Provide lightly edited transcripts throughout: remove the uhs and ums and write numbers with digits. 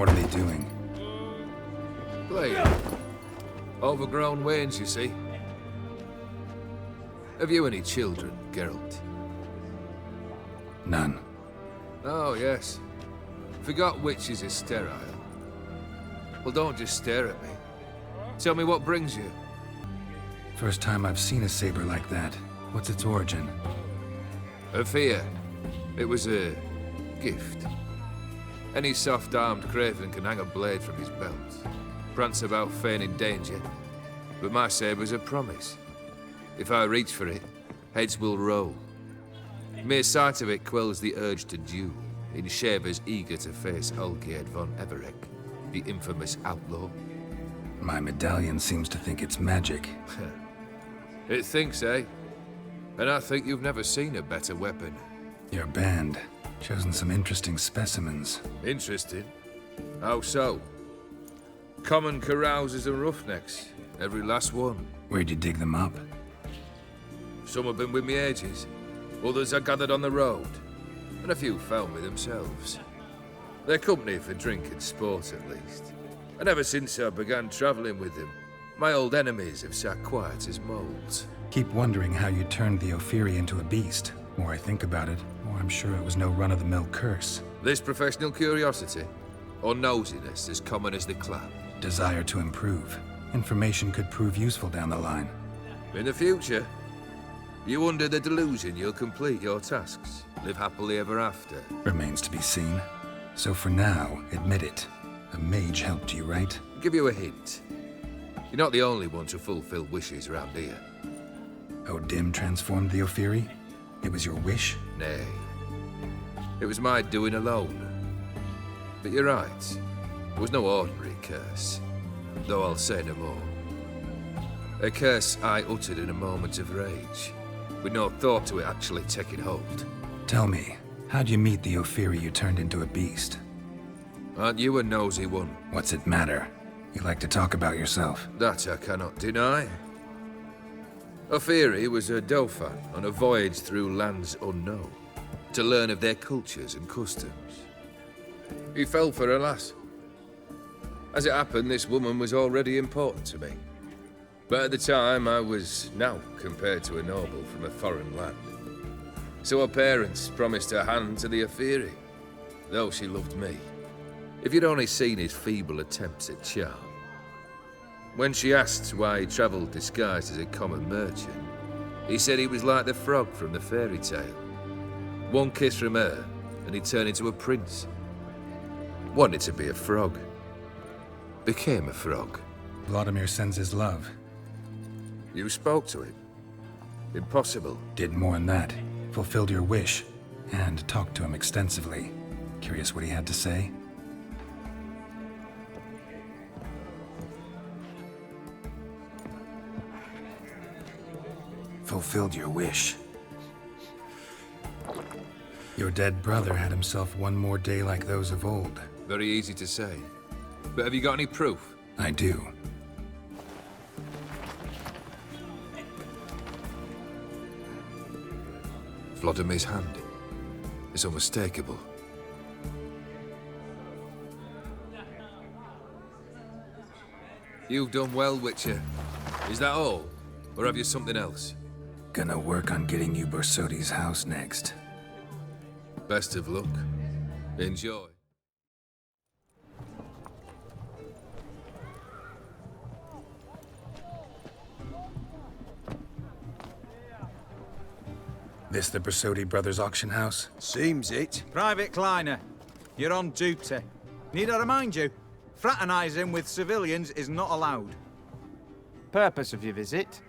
What are they doing? Playing. Overgrown wains, you see. Have you any children, Geralt? None. Oh, yes. Forgot witches is sterile. Well, don't just stare at me. Tell me what brings you. First time I've seen a saber like that. What's its origin? A fear. It was a gift. Any soft-armed craven can hang a blade from his belt, prance about feigning danger, but my saber's a promise. If I reach for it, heads will roll. Mere sight of it quells the urge to duel in shavers eager to face Olgierd von Everec, the infamous outlaw. My medallion seems to think it's magic. It thinks, eh? And I think you've never seen a better weapon. Your band, chosen some interesting specimens. Interesting? How so? Common carousers and roughnecks, every last one. Where'd you dig them up? Some have been with me ages, others I gathered on the road, and a few found me themselves. They're company for drink and sport, at least. And ever since I began travelling with them, my old enemies have sat quiet as moles. Keep wondering how you turned the Ophiri into a beast. The more I think about it, the more I'm sure it was no run-of-the-mill curse. This professional curiosity, or nosiness as common as the clap. Desire to improve. Information could prove useful down the line. In the future, you under the delusion you'll complete your tasks, live happily ever after. Remains to be seen. So for now, admit it. A mage helped you, right? I'll give you a hint. You're not the only one to fulfill wishes around here. Odim transformed the Ophiri? It was your wish? Nay. It was my doing alone. But you're right. It was no ordinary curse. Though I'll say no more. A curse I uttered in a moment of rage, with no thought to it actually taking hold. Tell me, how'd you meet the Ophiri you turned into a beast? Aren't you a nosy one? What's it matter? You like to talk about yourself. That I cannot deny. Ophiri was a Dauphin on a voyage through lands unknown, to learn of their cultures and customs. He fell for a lass. As it happened, this woman was already important to me. But at the time, I was now compared to a noble from a foreign land. So her parents promised her hand to the Ophiri, though she loved me. If you'd only seen his feeble attempts at charm. When she asked why he travelled disguised as a common merchant, he said he was like the frog from the fairy tale. One kiss from her, and he turned into a prince. Wanted to be a frog. Became a frog. Vladimir sends his love. You spoke to him. Impossible. Did more than that. Fulfilled your wish. And talked to him extensively. Curious what he had to say? Fulfilled your wish. Your dead brother had himself one more day like those of old. Very easy to say. But have you got any proof? I do. Vladimir's hand. It's unmistakable. You've done well, Witcher. Is that all? Or have you something else? Gonna work on getting you Borsodi's house next. Best of luck. Enjoy. This the Borsodi brothers' auction house? Seems it. Private Kleiner, you're on duty. Need I remind you? Fraternizing with civilians is not allowed. Purpose of your visit?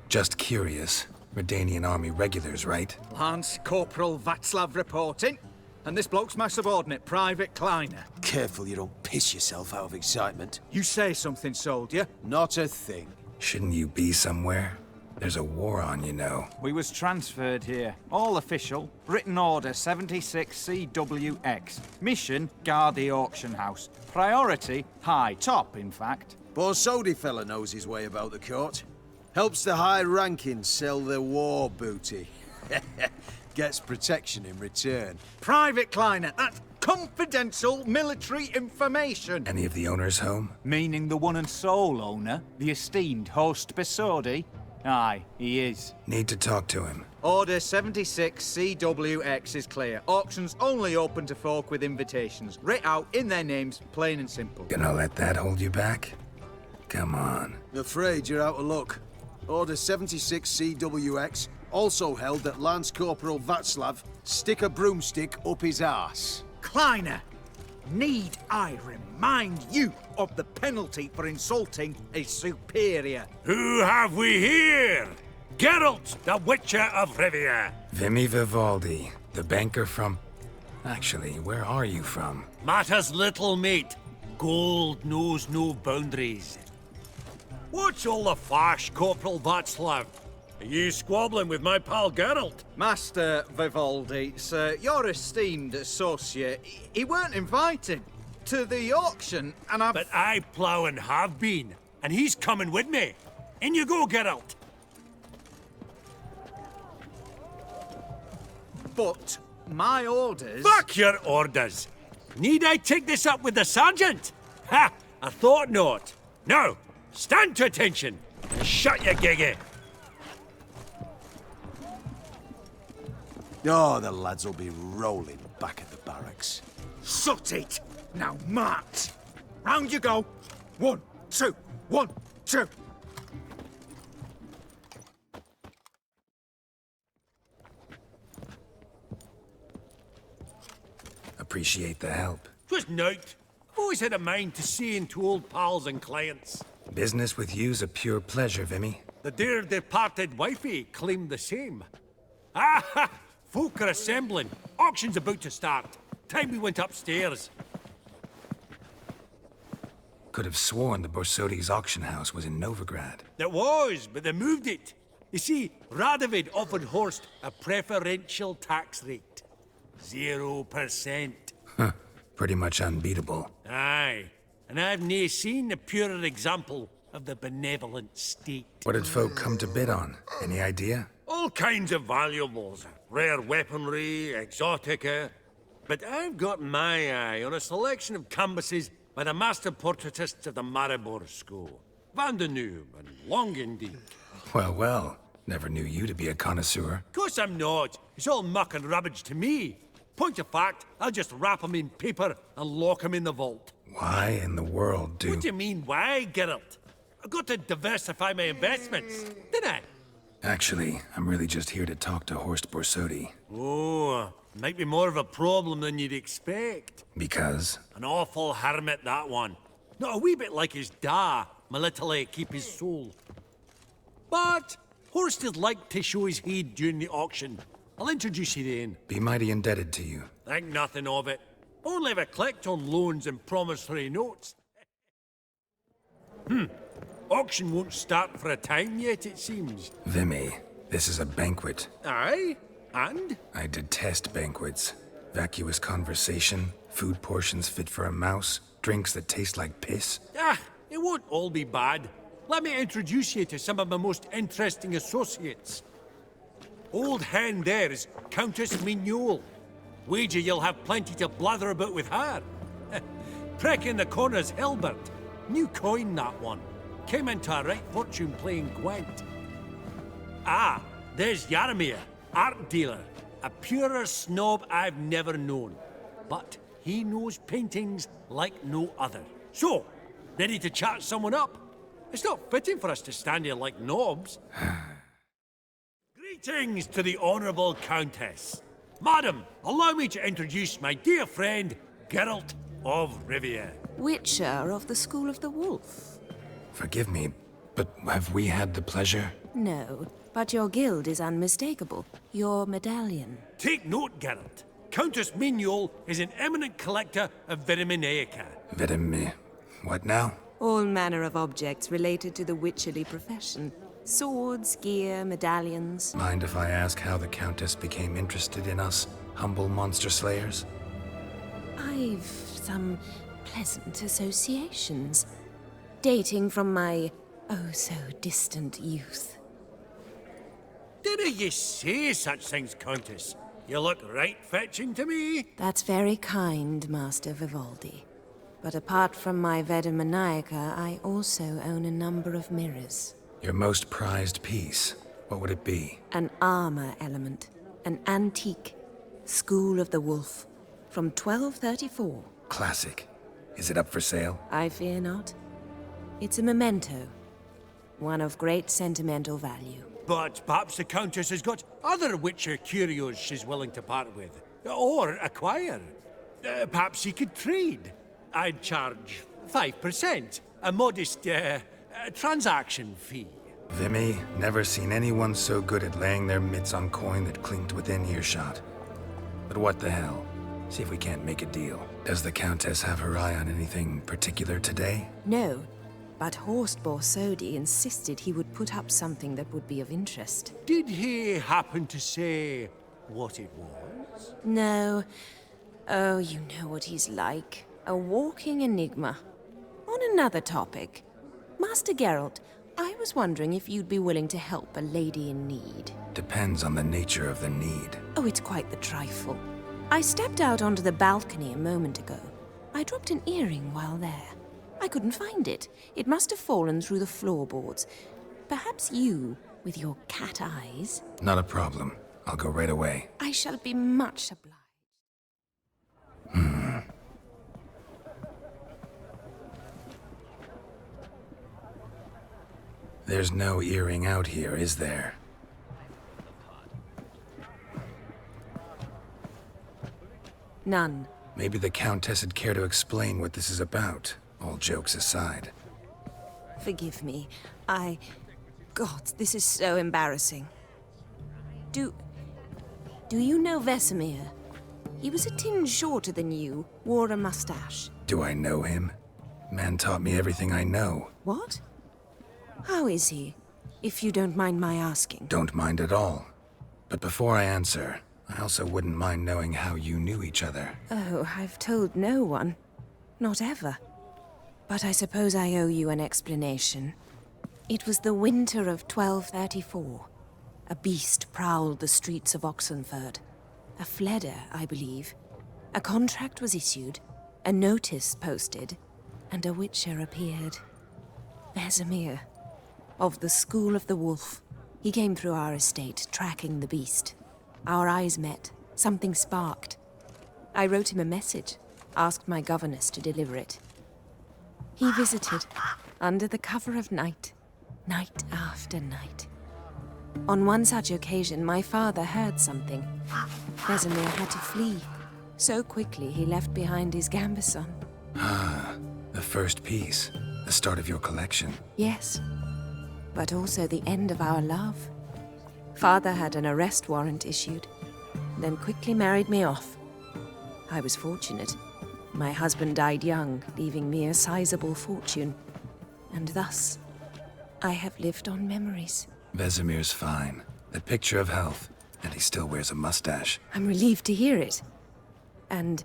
Just curious. Redanian army regulars, right? Lance Corporal Václav reporting. And this bloke's my subordinate, Private Kleiner. Careful you don't piss yourself out of excitement. You say something, soldier? Not a thing. Shouldn't you be somewhere? There's a war on, you know. We was transferred here. All official. Written order 76 CWX. Mission, guard the auction house. Priority, high. Top, in fact. Borsodi fella knows his way about the court. Helps the high rankings sell their war booty. Gets protection in return. Private Kleiner, that's Confidential military information. Any of the owners home? Meaning the one and sole owner, the esteemed host Besodi? Aye, he is. Need to talk to him. Order 76 CWX is clear. Auctions only open to folk with invitations. Writ out in their names, plain and simple. Gonna let that hold you back? Come on. Afraid you're out of luck. Order 76 CWX also held that Lance Corporal Václav stick a broomstick up his arse. Kleiner, need I remind you of the penalty for insulting a superior? Who have we here? Geralt, the Witcher of Rivia. Vimy Vivaldi, the banker from... Actually, where are you from? Matters little, mate. Gold knows no boundaries. What's all the fash, Corporal Václav? Are you squabbling with my pal Geralt? Master Vivaldi, sir, your esteemed associate, he weren't invited to the auction, and I've... But I plough and have been, and he's coming with me. In you go, Geralt. But my orders... Fuck your orders! Need I take this up with the sergeant? Ha! I thought not. Now, stand to attention. Shut your giggy. Oh, the lads will be rolling back at the barracks. Shut it! Now march! Round you go! 1, 2, 1, 2! Appreciate the help. 'Twas nowt. I've always had a mind to see into old pals and clients. Business with you's a pure pleasure, Vimy. The dear departed wifey claimed the same. Ah ha! Folk are assembling. Auction's about to start. Time we went upstairs. Could have sworn the Borsodi's auction house was in Novigrad. It was, but they moved it. You see, Radovid offered Horst a preferential tax rate. 0%. Huh. Pretty much unbeatable. Aye, and I've nae seen a purer example of the benevolent state. What did folk come to bid on? Any idea? All kinds of valuables. Rare weaponry, exotica. But I've got my eye on a selection of canvases by the master portraitists of the Maribor School. Van de Noob and Longendijk. Well, well. Never knew you to be a connoisseur. Of course I'm not. It's all muck and rubbish to me. Point of fact, I'll just wrap 'em in paper and lock 'em in the vault. Why in the world do... What do you mean, why, Geralt? I've got to diversify my investments, didn't I? Actually, I'm really just here to talk to Horst Borsodi. Oh, might be more of a problem than you'd expect. Because? An awful hermit, that one. Not a wee bit like his da, my little keep his soul. But Horst would like to show his head during the auction. I'll introduce you then. Be mighty indebted to you. Think nothing of it. Only if I collect on loans and promissory notes. Auction won't start for a time yet, it seems. Vimy, this is a banquet. Aye? And? I detest banquets. Vacuous conversation, food portions fit for a mouse, drinks that taste like piss. Ah, it won't all be bad. Let me introduce you to some of my most interesting associates. Old hen there is Countess Mignol. Wager you'll have plenty to blather about with her. Prick in the corner's Hilbert. New coin, that one. Came into a right fortune playing Gwent. Ah, there's Yaromir, art dealer. A purer snob I've never known. But he knows paintings like no other. So, ready to chat someone up? It's not fitting for us to stand here like knobs. Greetings to the Honourable Countess. Madam, allow me to introduce my dear friend, Geralt of Rivia. Witcher of the School of the Wolf. Forgive me, but have we had the pleasure? No, but your guild is unmistakable. Your medallion. Take note, Geralt. Countess Mignol is an eminent collector of Viriminaica. What now? All manner of objects related to the witcherly profession. Swords, gear, medallions. Mind if I ask how the Countess became interested in us, humble monster slayers? I've some pleasant associations, dating from my oh-so-distant youth. Didn't you say such things, Countess? You look right fetching to me. That's very kind, Master Vivaldi. But apart from my Veda Maniaca, I also own a number of mirrors. Your most prized piece, what would it be? An armor element. An antique. School of the Wolf. From 1234. Classic. Is it up for sale? I fear not. It's a memento. One of great sentimental value. But perhaps the Countess has got other Witcher curios she's willing to part with. Or acquire. Perhaps he could trade. I'd charge 5%. A modest, transaction fee. Vimy, never seen anyone so good at laying their mitts on coin that clinked within earshot. But what the hell? See if we can't make a deal. Does the Countess have her eye on anything particular today? No, but Horst Borsodi insisted he would put up something that would be of interest. Did he happen to say what it was? No. Oh, you know what he's like. A walking enigma. On another topic, Master Geralt, I was wondering if you'd be willing to help a lady in need. Depends on the nature of the need. Oh, it's quite the trifle. I stepped out onto the balcony a moment ago. I dropped an earring while there. I couldn't find it. It must have fallen through the floorboards. Perhaps you, with your cat eyes... Not a problem. I'll go right away. I shall be much obliged. There's no earring out here, is there? None. Maybe the Countess would care to explain what this is about, all jokes aside. Forgive me. God, this is so embarrassing. Do you know Vesemir? He was a tinge shorter than you, wore a mustache. Do I know him? Man taught me everything I know. What? How is he, if you don't mind my asking? Don't mind at all. But before I answer, I also wouldn't mind knowing how you knew each other. Oh, I've told no one. Not ever. But I suppose I owe you an explanation. It was the winter of 1234. A beast prowled the streets of Oxenford. A fleder, I believe. A contract was issued, a notice posted, and a witcher appeared. Vesemir, of the School of the Wolf. He came through our estate, tracking the beast. Our eyes met. Something sparked. I wrote him a message, asked my governess to deliver it. He visited, under the cover of night, night after night. On one such occasion, my father heard something. Vesemir had to flee. So quickly, he left behind his gambeson. Ah, the first piece. The start of your collection. Yes, but also the end of our love. Father had an arrest warrant issued, then quickly married me off. I was fortunate. My husband died young, leaving me a sizable fortune. And thus, I have lived on memories. Vesemir's fine. The picture of health. And he still wears a mustache. I'm relieved to hear it. And,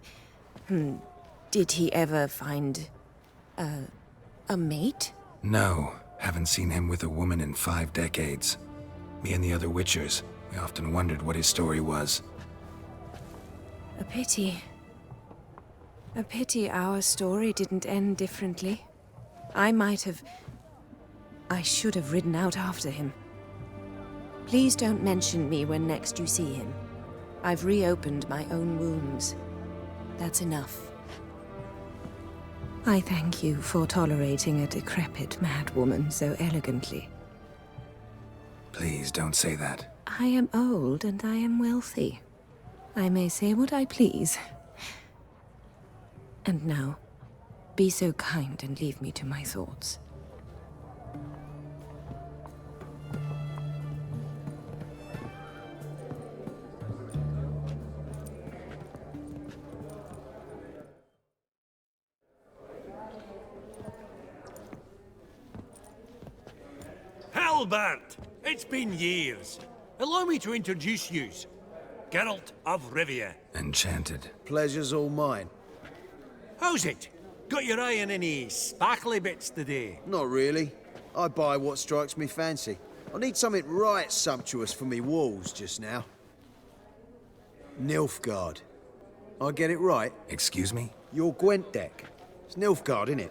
did he ever find... a mate? No. Haven't seen him with a woman in 5 decades. Me and the other Witchers, we often wondered what his story was. A pity. A pity our story didn't end differently. I should have ridden out after him. Please don't mention me when next you see him. I've reopened my own wounds. That's enough. I thank you for tolerating a decrepit madwoman so elegantly. Please don't say that. I am old and I am wealthy. I may say what I please. And now, be so kind and leave me to my thoughts. Albert! It's been years. Allow me to introduce yous. Geralt of Rivia. Enchanted. Pleasure's all mine. How's it? Got your eye on any sparkly bits today? Not really. I buy what strikes me fancy. I need something right sumptuous for me walls just now. Nilfgaard. I get it right? Excuse me? Your Gwent deck. It's Nilfgaard, innit?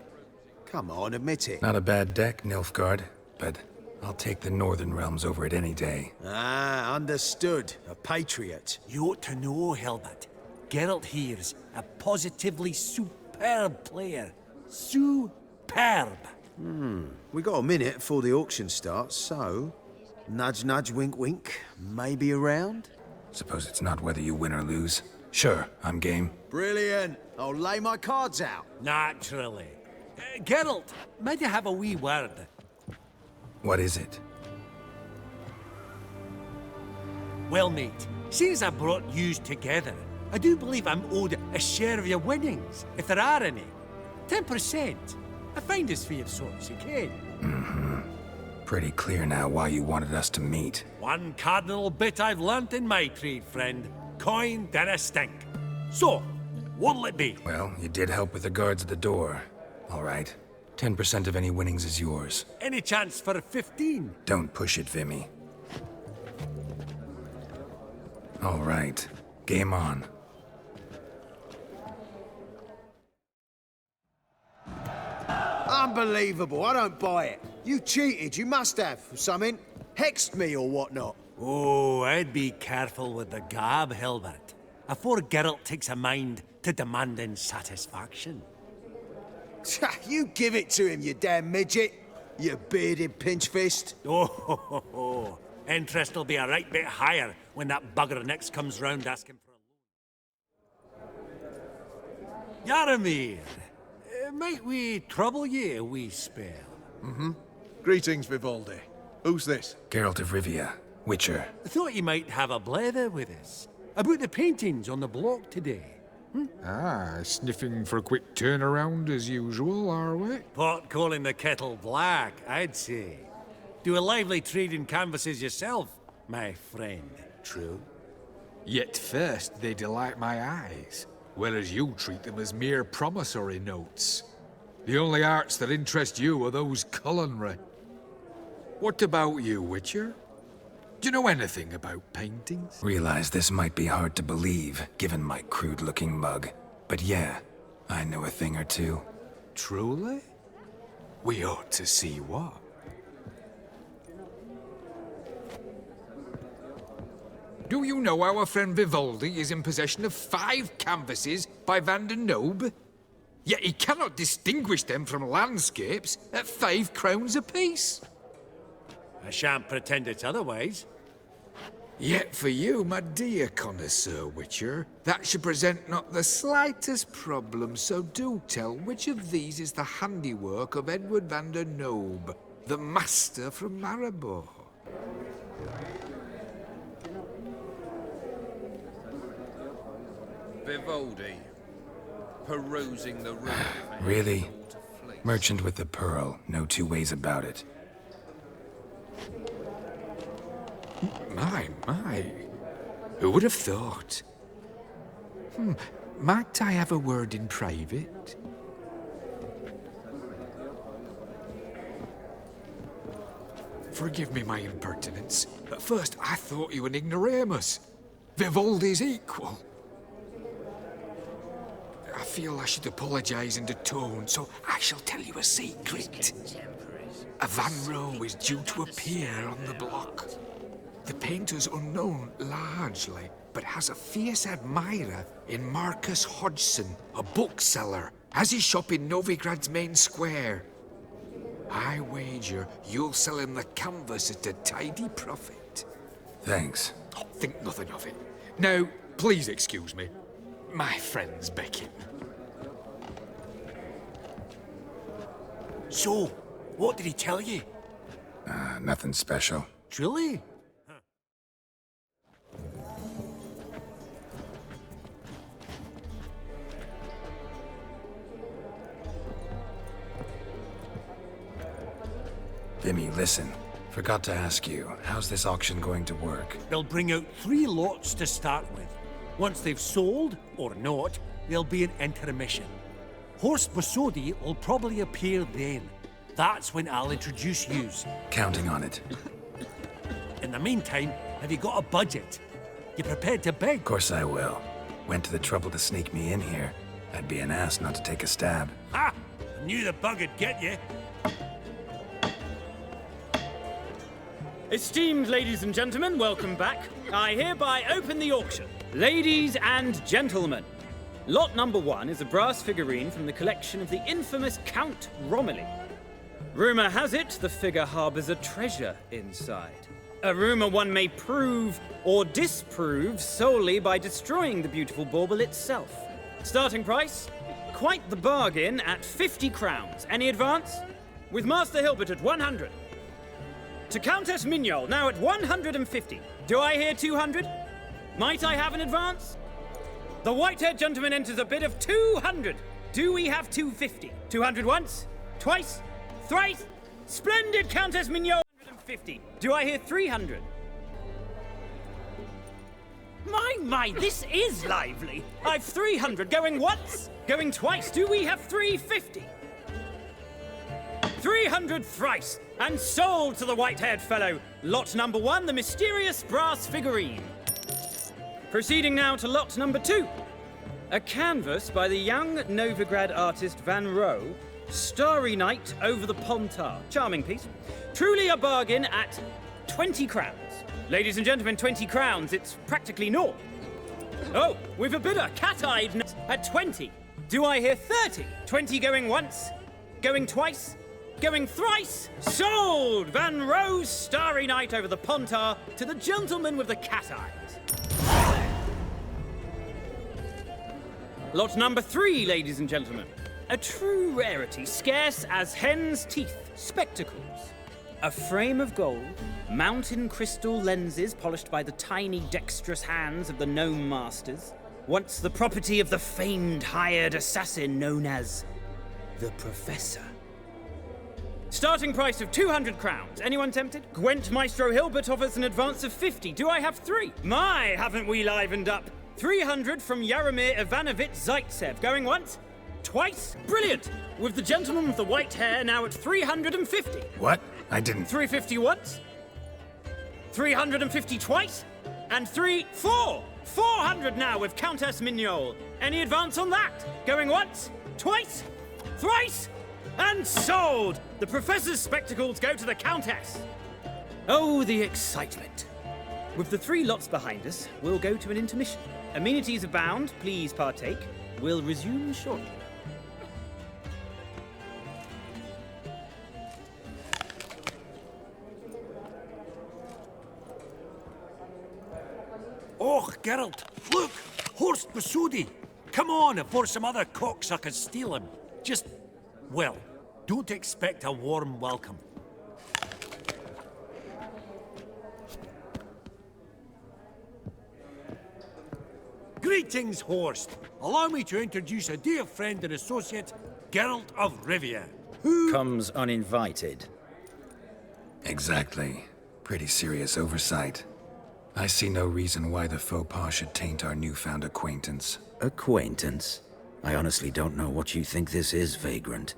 Come on, admit it. Not a bad deck, Nilfgaard, but I'll take the Northern Realms over it any day. Ah, understood. A patriot. You ought to know, Hilbert. Geralt here's a positively superb player. Superb. We got a minute before the auction starts, so... Nudge, nudge, wink, wink. Maybe around? Suppose it's not whether you win or lose. Sure, I'm game. Brilliant. I'll lay my cards out. Naturally. Geralt, might you have a wee word? What is it? Well, mate, seeing as I brought yous together, I do believe I'm owed a share of your winnings, if there are any. 10%. A finder's fee of sorts, you can. Pretty clear now why you wanted us to meet. One cardinal bit I've learnt in my trade, friend. Coin dinna stink. So, what'll it be? Well, you did help with the guards at the door. All right. 10% of any winnings is yours. Any chance for a 15? Don't push it, Vimy. All right. Game on. Unbelievable. I don't buy it. You cheated. You must have. Something. Hexed me or whatnot. Oh, I'd be careful with the gab, Hilbert. Afore Geralt takes a mind to demanding satisfaction. You give it to him, you damn midget. You bearded pinchfist. Oh, interest will be a right bit higher when that bugger next comes round asking for a loan. Yaramir, might we trouble ye a wee spell? Greetings, Vivaldi. Who's this? Geralt of Rivia, Witcher. I thought you might have a blether with us. About the paintings on the block today. Sniffing for a quick turnaround as usual, are we? Pot calling the kettle black, I'd say. Do a lively trade in canvases yourself, my friend. True? Yet first they delight my eyes, whereas you treat them as mere promissory notes. The only arts that interest you are those culinary. What about you, Witcher? Do you know anything about paintings? Realize this might be hard to believe, given my crude-looking mug. But yeah, I know a thing or two. Truly? We ought to see what. Do you know our friend Vivaldi is in possession of 5 canvases by Van der Nobe? Yet he cannot distinguish them from landscapes at 5 crowns apiece. I shan't pretend it's otherwise. Yet for you, my dear connoisseur Witcher, that should present not the slightest problem, so do tell which of these is the handiwork of Edward van der Nobe, the master from Maribor. Vivaldi, perusing the room. Really? Merchant with the pearl, no two ways about it. My. Who would have thought? Might I have a word in private? Forgive me my impertinence. At first I thought you an ignoramus. Vivaldi's equal. I feel I should apologize in the tone, so I shall tell you a secret. A Van Rohe is due to appear on the block. The painter's unknown, largely, but has a fierce admirer in Marcus Hodgson, a bookseller, has his shop in Novigrad's main square. I wager you'll sell him the canvas at a tidy profit. Thanks. Oh, think nothing of it. Now, please excuse me. My friend's becking. So, what did he tell you? Nothing special. Truly? Vimy, listen. Forgot to ask you, how's this auction going to work? They'll bring out 3 lots to start with. Once they've sold, or not, there'll be an intermission. Horst Bosodi will probably appear then. That's when I'll introduce yous. Counting on it. In the meantime, have you got a budget? You prepared to beg? Of course I will. Went to the trouble to sneak me in here. I'd be an ass not to take a stab. Ha! I knew the bug would get you. Esteemed ladies and gentlemen, welcome back. I hereby open the auction. Ladies and gentlemen, lot number 1 is a brass figurine from the collection of the infamous Count Romilly. Rumour has it the figure harbours a treasure inside. A rumour one may prove or disprove solely by destroying the beautiful bauble itself. Starting price? Quite the bargain at 50 crowns. Any advance? With Master Hilbert at 100. To Countess Mignol, now at 150. Do I hear 200? Might I have an advance? The white-haired gentleman enters a bid of 200. Do we have 250? 200 once? Twice? Thrice? Splendid Countess Mignol, 150. Do I hear 300? My, this is lively. I've 300 going once, going twice. Do we have 350? 300 thrice, and sold to the white-haired fellow. Lot number 1, the mysterious brass figurine. Proceeding now to lot number 2. A canvas by the young Novigrad artist Van Rohe, Starry Night over the Pontar. Charming piece. Truly a bargain at 20 crowns. Ladies and gentlemen, 20 crowns, it's practically naught. Oh, we've a bidder, cat-eyed, at 20. Do I hear 30? 20 going once, going twice, going thrice. Sold! Van Rohe's Starry Night over the Pontar to the gentleman with the cat eyes. Lot number 3, ladies and gentlemen. A true rarity, scarce as hen's teeth. Spectacles. A frame of gold, mountain crystal lenses polished by the tiny dexterous hands of the gnome masters. Once the property of the famed hired assassin known as the Professor. Starting price of 200 crowns. Anyone tempted? Gwent Maestro Hilbert offers an advance of 50. Do I have 3? My, haven't we livened up? 300 from Yaromir Ivanovich Zaitsev. Going once? Twice? Brilliant! With the gentleman with the white hair now at 350. What? I didn't... 350 once? 350 twice? And 400 now with Countess Mignol. Any advance on that? Going once? Twice? Thrice? And sold! The Professor's spectacles go to the Countess. Oh, the excitement. With the 3 lots behind us, we'll go to an intermission. Amenities abound, please partake. We'll resume shortly. Oh, Geralt, look! Horst Masudi! Come on before some other cocksuckers steal him. Just, well, don't expect a warm welcome. Greetings, Horst. Allow me to introduce a dear friend and associate, Geralt of Rivia, who... comes uninvited. Exactly. Pretty serious oversight. I see no reason why the faux pas should taint our newfound acquaintance. Acquaintance? I honestly don't know what you think this is, Vagrant.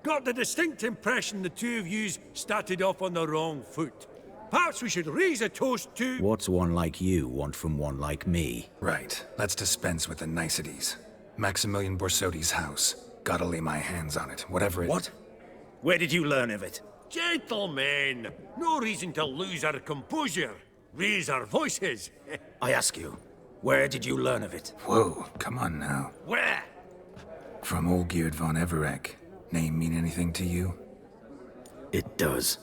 Got the distinct impression the two of yous started off on the wrong foot. Perhaps we should raise a toast to... What's one like you want from one like me? Right. Let's dispense with the niceties. Maximilian Borsodi's house. Gotta lay my hands on it, whatever it... What? Where did you learn of it? Gentlemen, no reason to lose our composure. Raise our voices. I ask you, where did you learn of it? Whoa, come on now. Where? From Olgierd von Everek. Name mean anything to you? It does.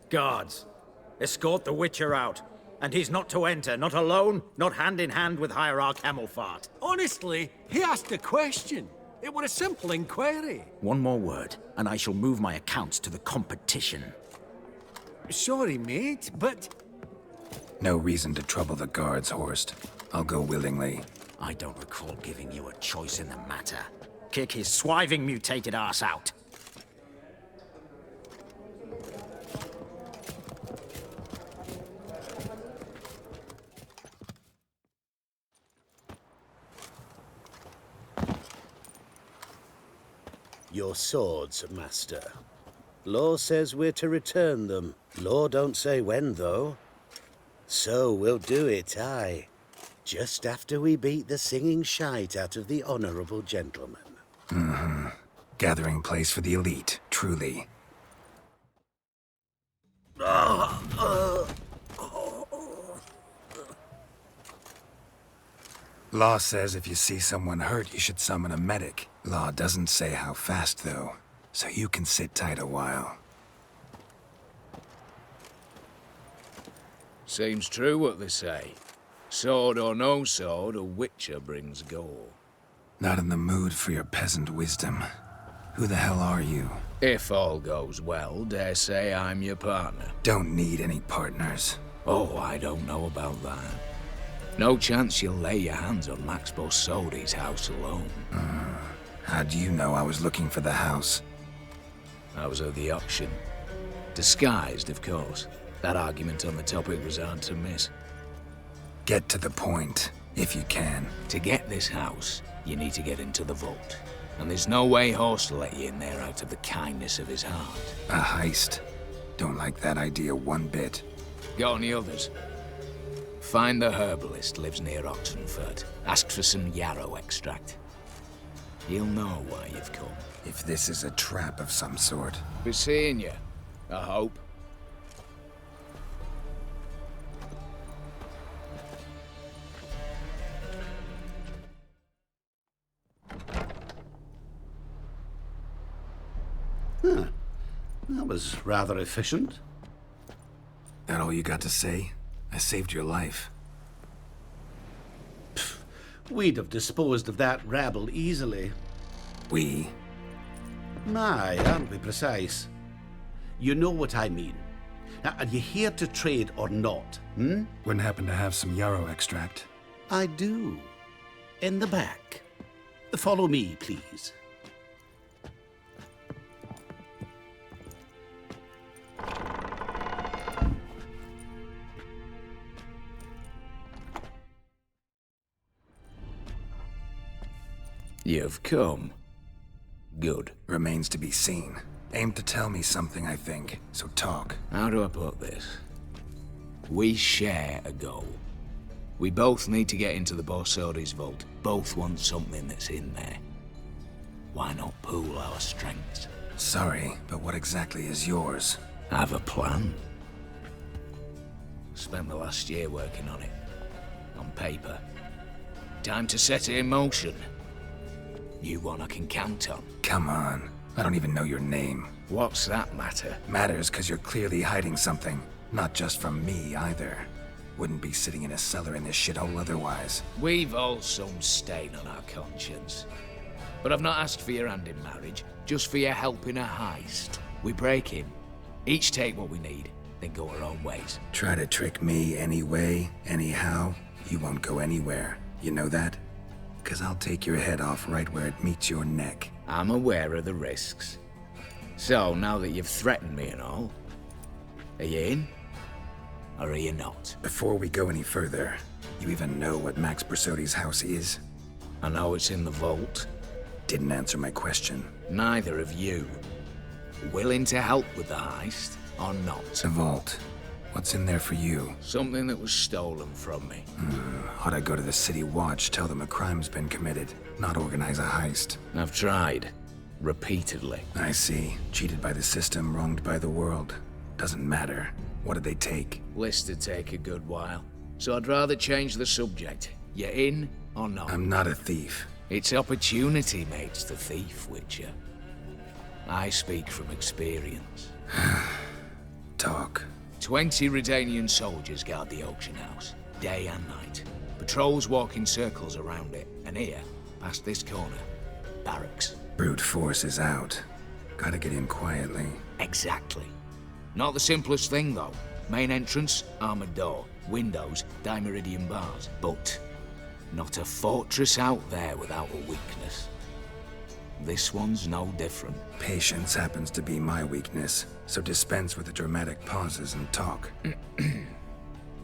Guards, escort the Witcher out. And he's not to enter, not alone, not hand in hand with Hierarch Hamelfart. Honestly, he asked a question. It were a simple inquiry. One more word, and I shall move my accounts to the competition. Sorry, mate, but... No reason to trouble the guards, Horst. I'll go willingly. I don't recall giving you a choice in the matter. Kick his swiving mutated ass out. Your swords, Master. Law says we're to return them. Law don't say when, though. So we'll do it, aye. Just after we beat the singing shite out of the honourable gentleman. Mm-hmm. Gathering place for the elite, truly. Law says if you see someone hurt, you should summon a medic. Law doesn't say how fast, though, so you can sit tight a while. Seems true what they say. Sword or no sword, a witcher brings gore. Not in the mood for your peasant wisdom. Who the hell are you? If all goes well, dare say I'm your partner. Don't need any partners. Oh, I don't know about that. No chance you'll lay your hands on Max Borsodi's house alone. How do you know I was looking for the house? I was at the auction. Disguised, of course. That argument on the topic was hard to miss. Get to the point, if you can. To get this house, you need to get into the vault. And there's no way Horst will let you in there out of the kindness of his heart. A heist. Don't like that idea one bit. Got any others? Find the herbalist lives near Oxenfurt. Ask for some yarrow extract. He'll know why you've come. If this is a trap of some sort. Be seeing you, I hope. Huh. That was rather efficient. That all you got to say? I saved your life. We'd have disposed of that rabble easily. We? Aye, aren't we precise? You know what I mean. Now, are you here to trade or not, hmm? Wouldn't happen to have some yarrow extract. I do. In the back. Follow me, please. You've come. Good. Remains to be seen. Aim to tell me something, I think. So talk. How do I put this? We share a goal. We both need to get into the Borsodi's vault. Both want something that's in there. Why not pool our strengths? Sorry, but what exactly is yours? Have a plan. Spent the last year working on it. On paper. Time to set it in motion. You one I can count on. Come on. I don't even know your name. What's that matter? Matters because you're clearly hiding something. Not just from me, either. Wouldn't be sitting in a cellar in this shithole otherwise. We've all some stain on our conscience. But I've not asked for your hand in marriage, just for your help in a heist. We break in, each take what we need, then go our own ways. Try to trick me anyway, anyhow, you won't go anywhere. You know that? 'Cause I'll take your head off right where it meets your neck. I'm aware of the risks. So, now that you've threatened me and all, are you in? Or are you not? Before we go any further, you even know what Max Borsodi's house is? I know it's in the vault. Didn't answer my question. Neither of you. Willing to help with the heist, or not? The vault. What's in there for you? Something that was stolen from me. Ought I go to the City Watch, tell them a crime's been committed, not organize a heist? I've tried. Repeatedly. I see. Cheated by the system, wronged by the world. Doesn't matter. What did they take? List'd take a good while. So I'd rather change the subject. You in or not? I'm not a thief. It's opportunity makes the thief, Witcher. I speak from experience. Talk. 20 Redanian soldiers guard the auction house, day and night. Patrols walk in circles around it, and here, past this corner, barracks. Brute force is out. Gotta get in quietly. Exactly. Not the simplest thing, though. Main entrance, armored door. Windows, dimeridian bars. But not a fortress out there without a weakness. This one's no different. Patience happens to be my weakness, so dispense with the dramatic pauses and talk.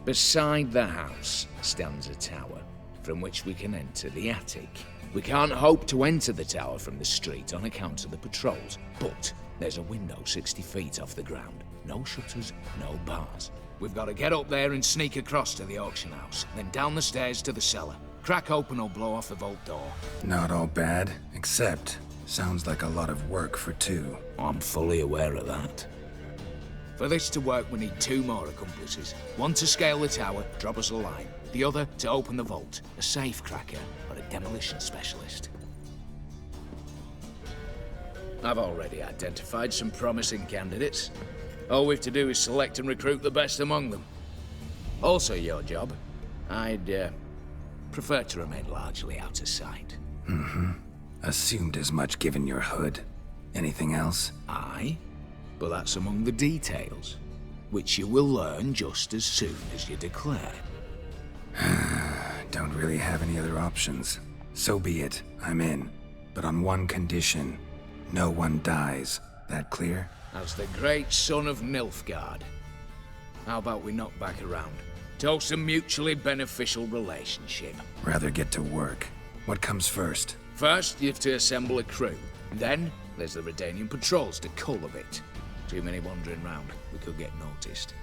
Beside the house stands a tower, from which we can enter the attic. We can't hope to enter the tower from the street on account of the patrols, but there's a window 60 feet off the ground. No shutters, no bars. We've got to get up there and sneak across to the auction house, then down the stairs to the cellar. Crack open or blow off the vault door. Not all bad, except sounds like a lot of work for two. I'm fully aware of that. For this to work, we need 2 more accomplices. One to scale the tower, drop us a line. The other to open the vault, a safe cracker or a demolition specialist. I've already identified some promising candidates. All we've to do is select and recruit the best among them. Also your job. I'd prefer to remain largely out of sight. Assumed as much given your hood. Anything else? Aye, but that's among the details, which you will learn just as soon as you declare. Don't really have any other options. So be it, I'm in. But on one condition. No one dies. That clear? As the great son of Nilfgaard. How about we knock back around? Toast a mutually beneficial relationship. Rather get to work. What comes first? First, you have to assemble a crew. Then, there's the Redanian patrols to cull a bit. Too many wandering round. We could get noticed.